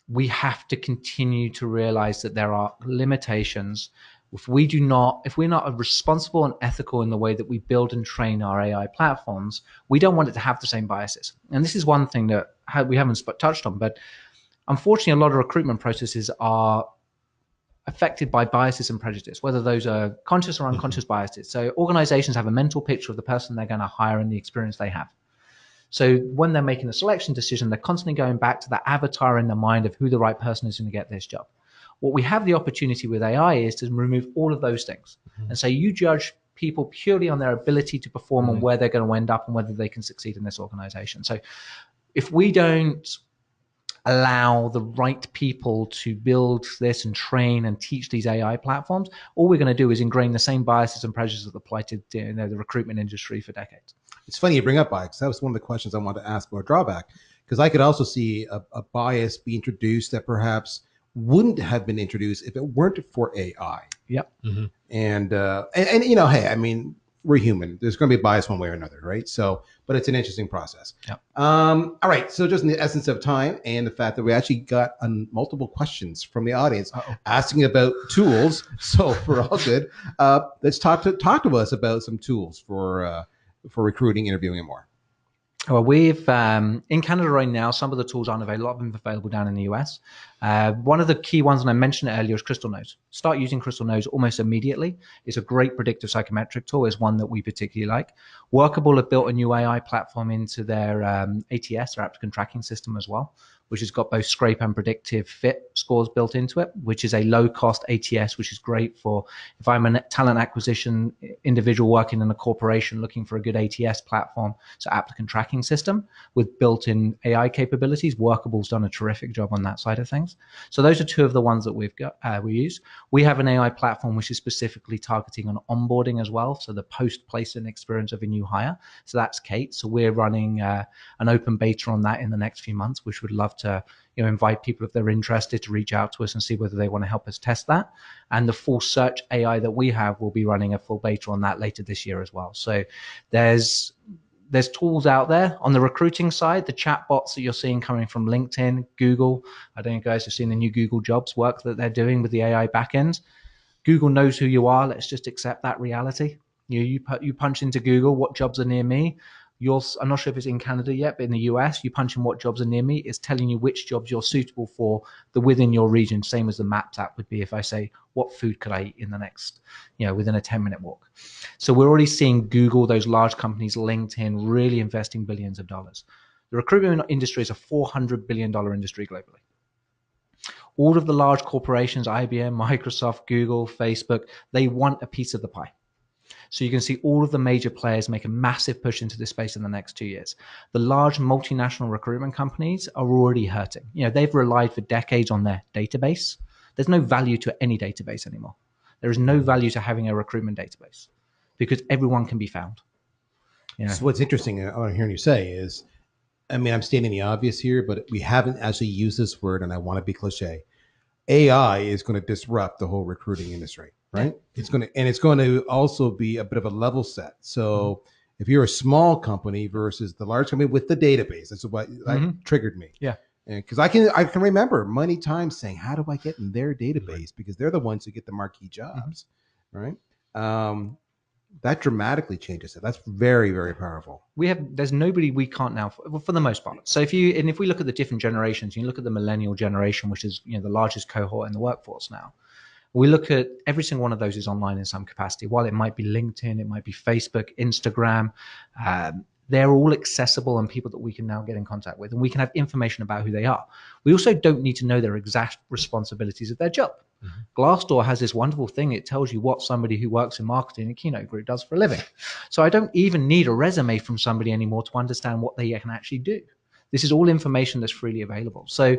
Speaker 2: we have to continue to realize that there are limitations. If we're not responsible and ethical in the way that we build and train our AI platforms, we don't want it to have the same biases. And this is one thing that we haven't touched on, but unfortunately, a lot of recruitment processes are affected by biases and prejudice, whether those are conscious or unconscious biases. So organizations have a mental picture of the person they're going to hire and the experience they have. So when they're making a selection decision, they're constantly going back to that avatar in the mind of who the right person is going to get this job. What we have the opportunity with AI is to remove all of those things and say you judge people purely on their ability to perform and where they're going to end up and whether they can succeed in this organization. So if we don't allow the right people to build this and train and teach these AI platforms, all we're going to do is ingrain the same biases and prejudices that apply to the recruitment industry for decades.
Speaker 1: It's funny you bring up bias. That was one of the questions I wanted to ask about drawback, because I could also see a bias be introduced that perhaps wouldn't have been introduced if it weren't for AI.
Speaker 2: Yep.
Speaker 1: Mm-hmm. And you know, hey, I mean, we're human. There's going to be a bias one way or another, right? So, but it's an interesting process.
Speaker 2: Yep.
Speaker 1: All right. So just in the essence of time and the fact that we actually got multiple questions from the audience asking about tools. So we're all good. Let's talk to us about some tools for recruiting, interviewing, and more.
Speaker 2: Well, we've in Canada right now, some of the tools aren't available. A lot of them are available down in the US. One of the key ones, and I mentioned it earlier, is Crystal Nose. Start using Crystal Nose almost immediately. It's a great predictive psychometric tool. It's one that we particularly like. Workable have built a new AI platform into their ATS, their applicant tracking system as well, which has got both scrape and predictive fit scores built into it, which is a low-cost ATS, which is great for if I'm a talent acquisition individual working in a corporation looking for a good ATS platform, so applicant tracking system with built-in AI capabilities. Workable's done a terrific job on that side of things. So those are two of the ones that we've got. We use. We have an AI platform which is specifically targeting on onboarding as well, so the post-placement experience of a new hire. So that's Kate. So we're running an open beta on that in the next few months, which would love to invite people if they're interested to reach out to us and see whether they want to help us test that. And the full search AI that we have will be running a full beta on that later this year as well. So there's tools out there. On the recruiting side, the chat bots that you're seeing coming from LinkedIn, Google. I don't know if you guys have seen the new Google Jobs work that they're doing with the AI backends. Google knows who you are. Let's just accept that reality. You punch into Google, what jobs are near me. I'm not sure if it's in Canada yet, but in the US, you punch in what jobs are near me. It's telling you which jobs you're suitable for within your region, same as the Maps app would be if I say, what food could I eat in the next, within a 10-minute walk. So we're already seeing Google, those large companies, LinkedIn, really investing billions of dollars. The recruitment industry is a $400 billion industry globally. All of the large corporations, IBM, Microsoft, Google, Facebook, they want a piece of the pie. So you can see all of the major players make a massive push into this space in the next 2 years. The large multinational recruitment companies are already hurting. They've relied for decades on their database. There's no value to any database anymore. There is no value to having a recruitment database because everyone can be found.
Speaker 1: So what's interesting, what I'm hearing you say is, I mean, I'm stating the obvious here, but we haven't actually used this word, and I want to be cliche. AI is going to disrupt the whole recruiting industry, right? Yeah. It's going to also be a bit of a level set. So if you're a small company versus the large company with the database, that's what triggered me.
Speaker 2: Yeah.
Speaker 1: Because I can remember many times saying, how do I get in their database? Because they're the ones who get the marquee jobs, right? That dramatically changes it. That's very, very powerful.
Speaker 2: There's nobody we can't now, for the most part. So if we look at the different generations, you look at the millennial generation, which is the largest cohort in the workforce now. We look at every single one of those is online in some capacity. While it might be LinkedIn, it might be Facebook, Instagram, they're all accessible and people that we can now get in contact with, and we can have information about who they are. We also don't need to know their exact responsibilities of their job. Glassdoor has this wonderful thing. It tells you what somebody who works in marketing at Keynote Group does for a living. So I don't even need a resume from somebody anymore to understand what they can actually do. This is all information that's freely available. So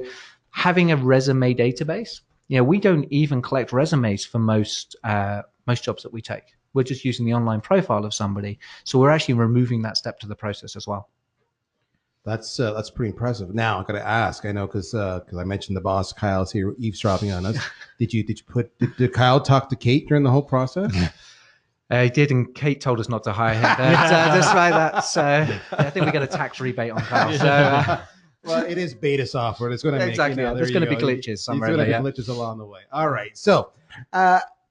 Speaker 2: having a resume database, we don't even collect resumes for most jobs that we take. We're just using the online profile of somebody. So we're actually removing that step to the process as well.
Speaker 1: That's pretty impressive. Now I got to ask. I know because I mentioned the boss Kyle's here eavesdropping on us. Did Kyle talk to Kate during the whole process?
Speaker 2: He did, and Kate told us not to hire him. Despite that, so I think we get a tax rebate on Kyle. So.
Speaker 1: Well, it is beta software. It's going to make
Speaker 2: exactly. There's going to be glitches somewhere.
Speaker 1: There's going to be glitches along the way. All right. So,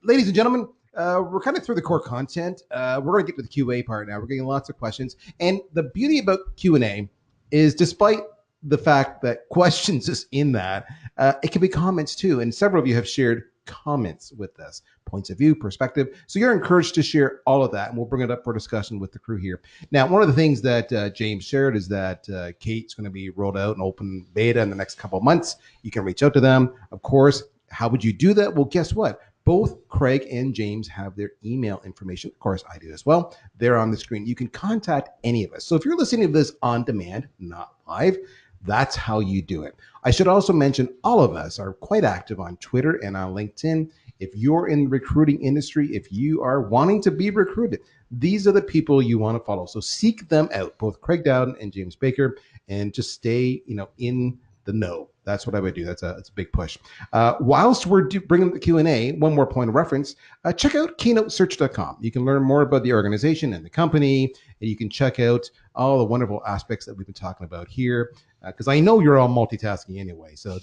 Speaker 1: ladies and gentlemen, we're kind of through the core content. We're going to get to the QA part now. We're getting lots of questions, and the beauty about Q&A is, despite the fact that questions is in that, it can be comments too. And several of you have shared comments with us, points of view, perspective. So you're encouraged to share all of that, and we'll bring it up for discussion with the crew here. Now, one of the things that James shared is that Kate's going to be rolled out in open beta in the next couple of months. You can reach out to them. Of course, how would you do that? Well, guess what? Both Craig and James have their email information. Of course, I do as well. They're on the screen. You can contact any of us. So if you're listening to this on demand, not live, that's how you do it. I should also mention all of us are quite active on Twitter and on LinkedIn. If you're in the recruiting industry, if you are wanting to be recruited, these are the people you want to follow. So seek them out, both Craig Dowden and James Baker, and just stay, in the know. That's what I would do. That's a big push. Whilst we're bringing the Q&A, one more point of reference, check out keynotesearch.com. You can learn more about the organization and the company, and you can check out all the wonderful aspects that we've been talking about here, because I know you're all multitasking anyway. So,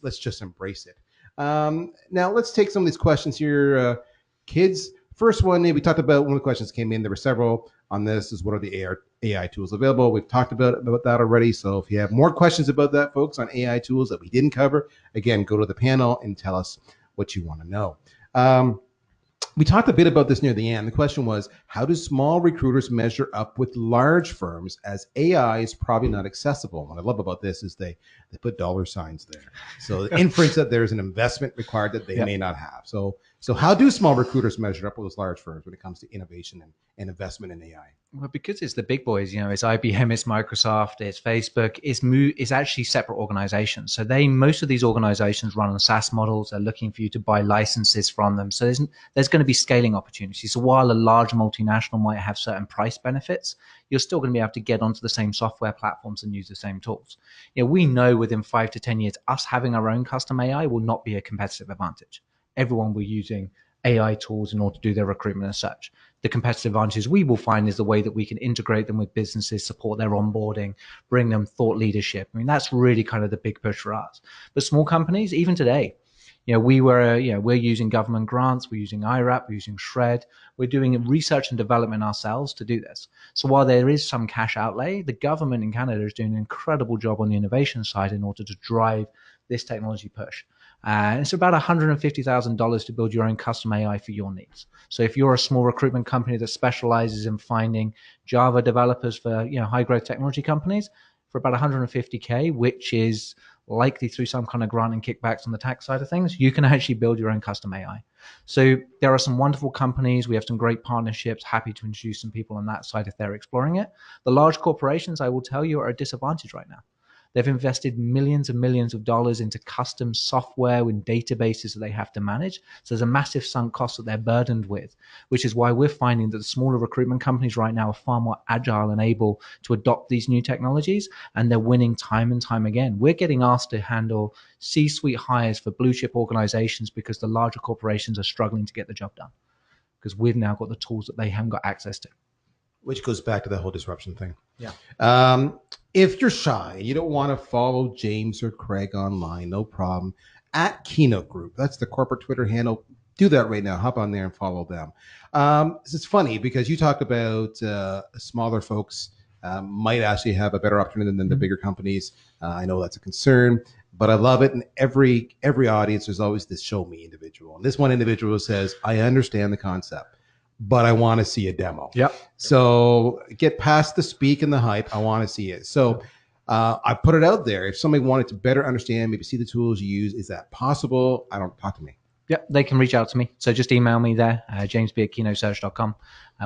Speaker 1: let's just embrace it. Now, let's take some of these questions here, kids. First one, we talked about when the questions came in. There were several on this, is what are the AI tools available? We've talked about that already. So if you have more questions about that, folks, on AI tools that we didn't cover, again, go to the panel and tell us what you want to know. We talked a bit about this near the end. The question was, how do small recruiters measure up with large firms, as AI is probably not accessible? What I love about this is they put dollar signs there. So the inference that there's an investment required that they may not have. So how do small recruiters measure up with those large firms when it comes to innovation and investment in AI?
Speaker 2: Well, because it's the big boys, it's IBM, it's Microsoft, it's Facebook, it's actually separate organizations. So most of these organizations run on SaaS models. They're looking for you to buy licenses from them. So there's going to be scaling opportunities. So while a large multinational might have certain price benefits, you're still going to be able to get onto the same software platforms and use the same tools. We know within 5 to 10 years, us having our own custom AI will not be a competitive advantage. Everyone will be using AI tools in order to do their recruitment as such. The competitive advantages we will find is the way that we can integrate them with businesses, support their onboarding, bring them thought leadership. That's really kind of the big push for us. But small companies, even today, we're using government grants, we're using IRAP, we're using Shred, we're doing research and development ourselves to do this. So while there is some cash outlay, the government in Canada is doing an incredible job on the innovation side in order to drive this technology push. It's about $150,000 to build your own custom AI for your needs. So if you're a small recruitment company that specializes in finding Java developers for high growth technology companies, for about $150K, which is likely through some kind of grant and kickbacks on the tax side of things, you can actually build your own custom AI. So there are some wonderful companies. We have some great partnerships. Happy to introduce some people on that side if they're exploring it. The large corporations, I will tell you, are at a disadvantage right now. They've invested millions and millions of dollars into custom software and databases that they have to manage. So there's a massive sunk cost that they're burdened with, which is why we're finding that the smaller recruitment companies right now are far more agile and able to adopt these new technologies, and they're winning time and time again. We're getting asked to handle C-suite hires for blue chip organizations because the larger corporations are struggling to get the job done, because we've now got the tools that they haven't got access to.
Speaker 1: Which goes back to the whole disruption thing.
Speaker 2: Yeah.
Speaker 1: If you're shy and you don't want to follow James or Craig online, no problem. At Keynote Group, that's the corporate Twitter handle. Do that right now. Hop on there and follow them. It's funny because you talk about smaller folks might actually have a better opportunity than the bigger companies. I know that's a concern, but I love it. And every audience, there's always this show me individual. And this one individual says, I understand the concept, but I want to see a demo.
Speaker 2: Yep.
Speaker 1: So get past the speak and the hype. I want to see it. So I put it out there. If somebody wanted to better understand, maybe see the tools you use, is that possible? I don't talk to me.
Speaker 2: Yep, they can reach out to me. So just email me there, jamesb@keynotesearch.com.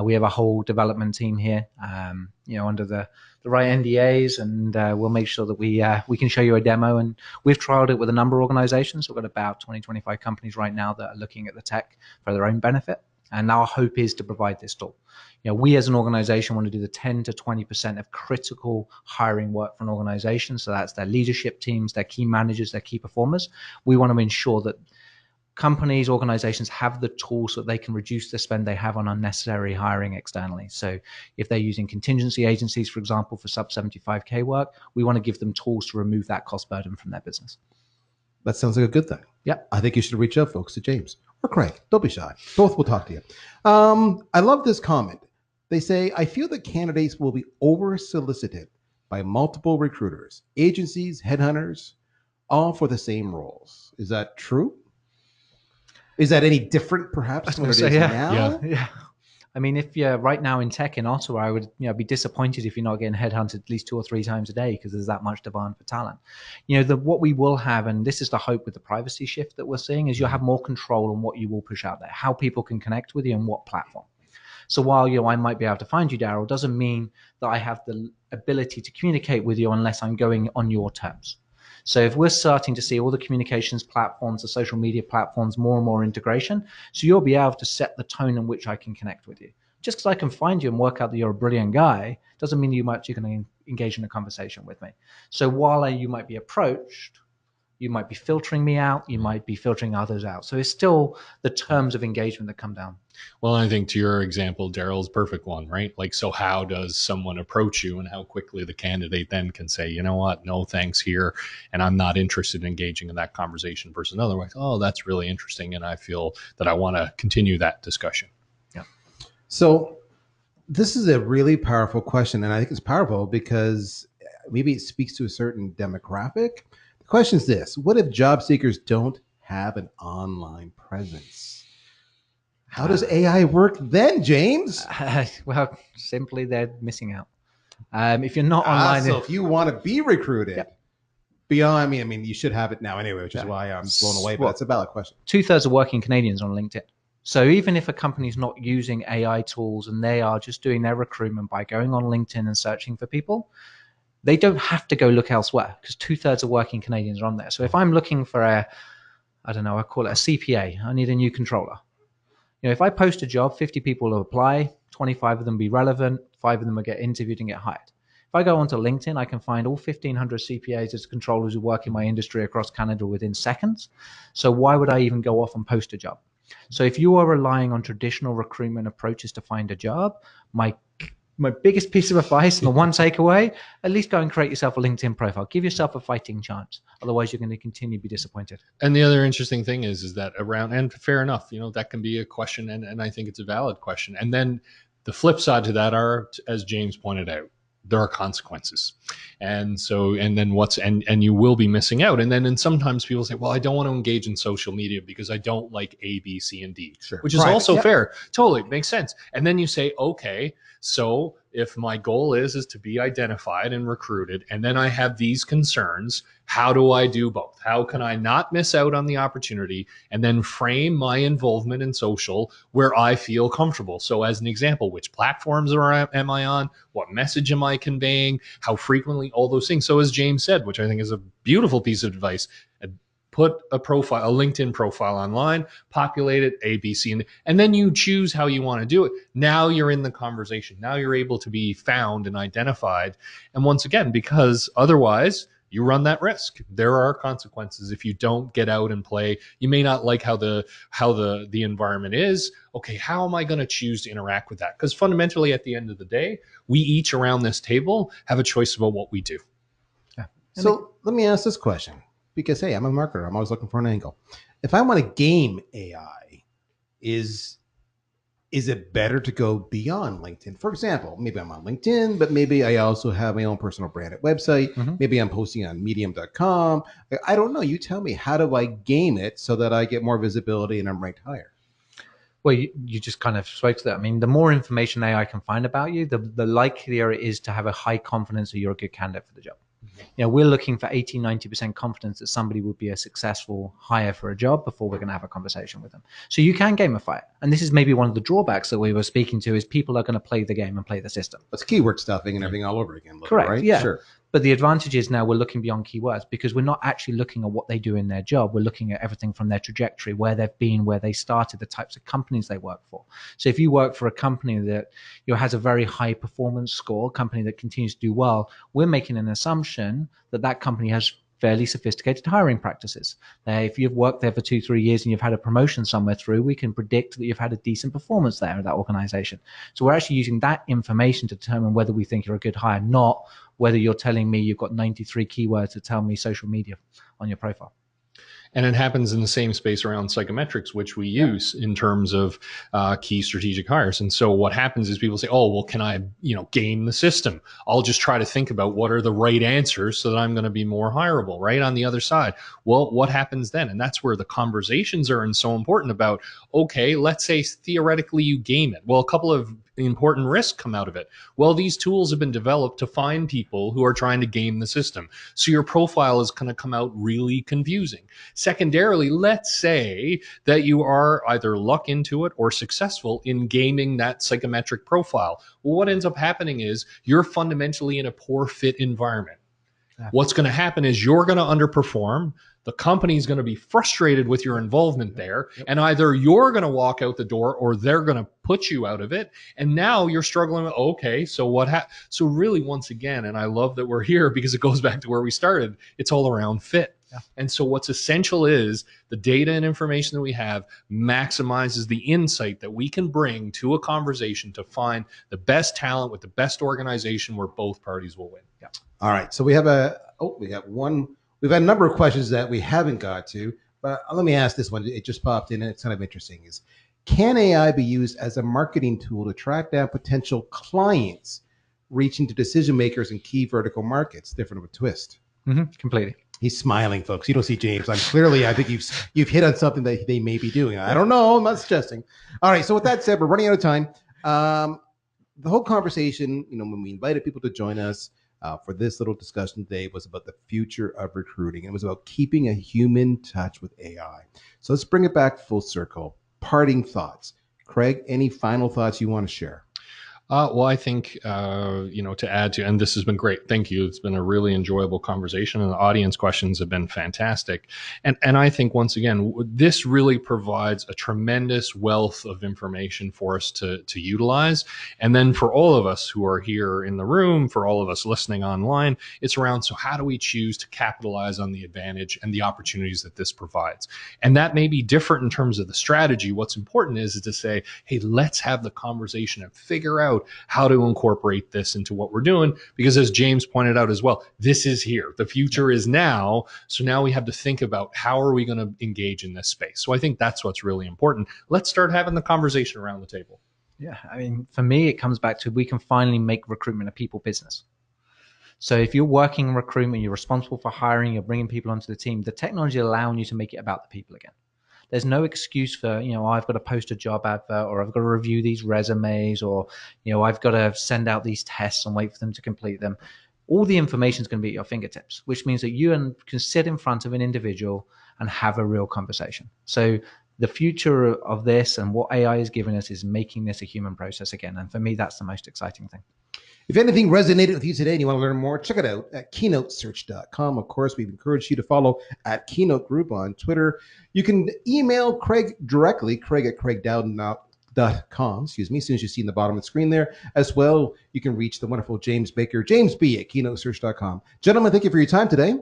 Speaker 2: We have a whole development team here, under the right NDAs, and we'll make sure that we can show you a demo. And we've trialed it with a number of organizations. We've got about 20, 25 companies right now that are looking at the tech for their own benefit. And our hope is to provide this tool. We as an organization want to do the 10 to 20% of critical hiring work for an organization. So that's their leadership teams, their key managers, their key performers. We want to ensure that companies, organizations have the tools so that they can reduce the spend they have on unnecessary hiring externally. So if they're using contingency agencies, for example, for sub 75K work, we want to give them tools to remove that cost burden from their business.
Speaker 1: That sounds like a good thing.
Speaker 2: Yep.
Speaker 1: I think you should reach out, folks, to James or Craig. Don't be shy. Both will talk to you. I love this comment. They say, I feel that candidates will be over-solicited by multiple recruiters, agencies, headhunters, all for the same roles. Is that true? Is that any different, perhaps, than what it is now?
Speaker 2: Yeah. I mean, if you're right now in tech in Ottawa, I would be disappointed if you're not getting headhunted at least 2 or 3 times a day because there's that much demand for talent. What we will have, and this is the hope with the privacy shift that we're seeing, is you'll have more control on what you will push out there, how people can connect with you and what platform. So while I might be able to find you, Darryl, doesn't mean that I have the ability to communicate with you unless I'm going on your terms. So if we're starting to see all the communications platforms, the social media platforms, more and more integration, so you'll be able to set the tone in which I can connect with you. Just because I can find you and work out that you're a brilliant guy doesn't mean you're going to engage in a conversation with me. So while you might be approached, you might be filtering me out, you might be filtering others out. So it's still the terms of engagement that come down.
Speaker 3: Well, I think to your example, Darryl's perfect one, right? Like, so how does someone approach you and how quickly the candidate then can say, you know what, no thanks here, and I'm not interested in engaging in that conversation versus otherwise, oh, that's really interesting, and I feel that I want to continue that discussion.
Speaker 2: Yeah.
Speaker 1: So this is a really powerful question, and I think it's powerful because maybe it speaks to a certain demographic. The question is this: what if job seekers don't have an online presence? How does AI work then, James?
Speaker 2: Well, simply they're missing out. If you're not online,
Speaker 1: so if you want to be recruited, beyond, I mean, you should have it now anyway, which is why I'm blown away. But that's a valid question.
Speaker 2: 2/3 of working Canadians are on LinkedIn. So even if a company's not using AI tools and they are just doing their recruitment by going on LinkedIn and searching for people, they don't have to go look elsewhere because 2/3 of working Canadians are on there. So if I'm looking for I call it a CPA, I need a new controller. If I post a job, 50 people will apply, 25 of them be relevant, 5 of them will get interviewed and get hired. If I go onto LinkedIn, I can find all 1,500 CPAs as controllers who work in my industry across Canada within seconds. So why would I even go off and post a job? So if you are relying on traditional recruitment approaches to find a job, my biggest piece of advice and the one takeaway, at least go and create yourself a LinkedIn profile. Give yourself a fighting chance. Otherwise, you're going to continue to be disappointed.
Speaker 3: And the other interesting thing is that and fair enough, that can be a question, and I think it's a valid question. And then the flip side to that are, as James pointed out, there are consequences. And so, and then and you will be missing out. And sometimes people say, well, I don't want to engage in social media because I don't like A, B, C, and D, which is also fair. Totally makes sense. And then you say, okay, so if my goal is to be identified and recruited, and then I have these concerns, how do I do both? How can I not miss out on the opportunity and then frame my involvement in social where I feel comfortable? So as an example, which platforms am I on? What message am I conveying? How frequently? All those things. So as James said, which I think is a beautiful piece of advice, put a LinkedIn profile online, populate it, A, B, C, and then you choose how you want to do it. Now you're in the conversation. Now you're able to be found and identified. And once again, because otherwise you run that risk. There are consequences if you don't get out and play. You may not like how the environment is. Okay, how am I going to choose to interact with that? Because fundamentally, at the end of the day, we each around this table have a choice about what we do.
Speaker 2: Yeah.
Speaker 1: So let me ask this question, because hey, I'm a marketer. I'm always looking for an angle. If I want to game AI, is it better to go beyond LinkedIn? For example, maybe I'm on LinkedIn, but maybe I also have my own personal branded website.
Speaker 2: Mm-hmm.
Speaker 1: Maybe I'm posting on medium.com. I don't know. You tell me, how do I game it so that I get more visibility and I'm ranked higher?
Speaker 2: Well, you just kind of spoke to that. I mean, the more information AI can find about you, the likelier it is to have a high confidence that you're a good candidate for the job. You know, we're looking for 80, 90% confidence that somebody would be a successful hire for a job before we're going to have a conversation with them. So you can gamify it. And this is maybe one of the drawbacks that we were speaking to, is people are going to play the game and play the system.
Speaker 1: It's keyword stuffing and everything all over again.
Speaker 2: Correct.
Speaker 1: Right?
Speaker 2: Yeah.
Speaker 1: Sure.
Speaker 2: But the advantage is now we're looking beyond keywords, because we're not actually looking at what they do in their job. We're looking at everything from their trajectory, where they've been, where they started, the types of companies they work for. So if you work for a company that has a very high performance score, company that continues to do well, we're making an assumption that that company has fairly sophisticated hiring practices. If you've worked there for 2-3 years and you've had a promotion somewhere through, we can predict that you've had a decent performance there at that organization. So we're actually using that information to determine whether we think you're a good hire, not whether you're telling me you've got 93 keywords to tell me social media on your profile.
Speaker 3: And it happens in the same space around psychometrics, which we use in terms of key strategic hires. And so what happens is people say, oh, well, can I, game the system? I'll just try to think about what are the right answers so that I'm going to be more hireable, right? On the other side. Well, what happens then? And that's where the conversations are so important about, okay, let's say theoretically you game it. Well, a couple of important risks come out of it. Well, these tools have been developed to find people who are trying to game the system. So your profile is going to come out really confusing. Secondarily, let's say that you are either luck into it or successful in gaming that psychometric profile. Well, what ends up happening is you're fundamentally in a poor fit environment. What's going to happen is you're going to underperform. The company is going to be frustrated with your involvement there. And either you're going to walk out the door or they're going to put you out of it. And now you're struggling with, okay, so what So really, once again, and I love that we're here because it goes back to where we started, it's all around fit. Yeah. And so what's essential is the data and information that we have maximizes the insight that we can bring to a conversation to find the best talent with the best organization where both parties will win. Yeah.
Speaker 1: All right. So we have we've had a number of questions that we haven't got to, but let me ask this one. It just popped in and it's kind of interesting. Can AI be used as a marketing tool to track down potential clients reaching to decision makers in key vertical markets? Different of a twist.
Speaker 2: Mm-hmm. Completely.
Speaker 1: He's smiling, folks. You don't see James. I think you've hit on something that they may be doing. I don't know. I'm not suggesting. All right. So with that said, we're running out of time. The whole conversation, when we invited people to join us for this little discussion today, was about the future of recruiting. It was about keeping a human touch with AI. So let's bring it back full circle. Parting thoughts. Craig, any final thoughts you want to share?
Speaker 3: Well, I think, to add to, and this has been great. Thank you. It's been a really enjoyable conversation, and the audience questions have been fantastic. And I think, once again, this really provides a tremendous wealth of information for us to utilize. And then for all of us who are here in the room, for all of us listening online, it's around, so how do we choose to capitalize on the advantage and the opportunities that this provides? And that may be different in terms of the strategy. What's important is to say, hey, let's have the conversation and figure out how to incorporate this into what we're doing, because as James pointed out as well, this is here. The future is now. So now we have to think about how are we going to engage in this space. So I think that's what's really important. Let's start having the conversation around the table.
Speaker 2: Yeah. I mean, for me, it comes back to, we can finally make recruitment a people business. So if you're working in recruitment, you're responsible for hiring, you're bringing people onto the team, the technology is allowing you to make it about the people again. There's no excuse for, I've got to post a job advert, or I've got to review these resumes, or, I've got to send out these tests and wait for them to complete them. All the information is going to be at your fingertips, which means that you can sit in front of an individual and have a real conversation. So the future of this and what AI is giving us is making this a human process again. And for me, that's the most exciting thing.
Speaker 1: If anything resonated with you today and you want to learn more, check it out at keynotesearch.com. Of course, we've encouraged you to follow at Keynote Group on Twitter. You can email Craig directly, Craig at CraigDowden.com. Excuse me, as soon as you see in the bottom of the screen there. As well, you can reach the wonderful James Baker, James B at KeynoteSearch.com. Gentlemen, thank you for your time today.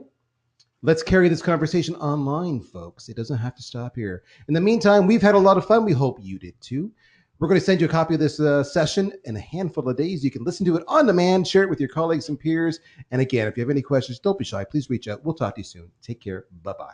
Speaker 1: Let's carry this conversation online, folks. It doesn't have to stop here. In the meantime, we've had a lot of fun. We hope you did too. We're going to send you a copy of this session in a handful of days. You can listen to it on demand, share it with your colleagues and peers. And again, if you have any questions, don't be shy. Please reach out. We'll talk to you soon. Take care. Bye-bye.